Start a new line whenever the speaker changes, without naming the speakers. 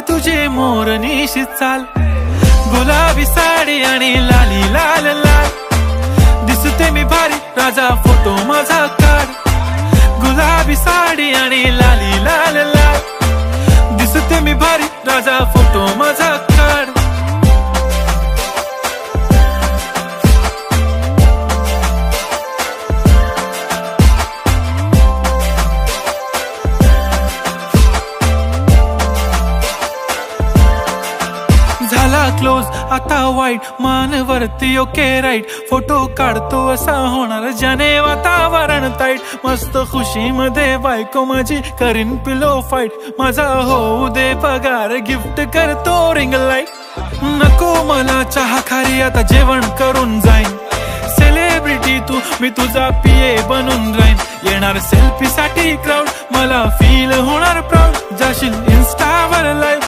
तुझे मोरनीशी चाल, गुलाबी साडी आणि लाली लाल लाल, दिसते मी भारी राजा फोटो माझा काढ. गुलाबी साडी आणि लाली लाल लाल, दिसते मी भारी राजा फोटो माझा काढ. झाला क्लोज आता वाईट, मानवरती ओके राईट, फोटो काढतो असा होणार ज्याने वातावरण ताईट. मस्त खुशी मध्ये बायको माझी करीन पिलो फाईट, माझा होऊ दे पगार गिफ्ट करतो रिंग लाईट. नको मला चहा खारी आता जेवण करून जाईन, सेलिब्रिटी तू मी तुझा पिये बनून राहीन. येणार सेल्फी साठी क्राऊड, मला फील होणार प्राऊड, जाशील इन्स्टावर लाईव्ह.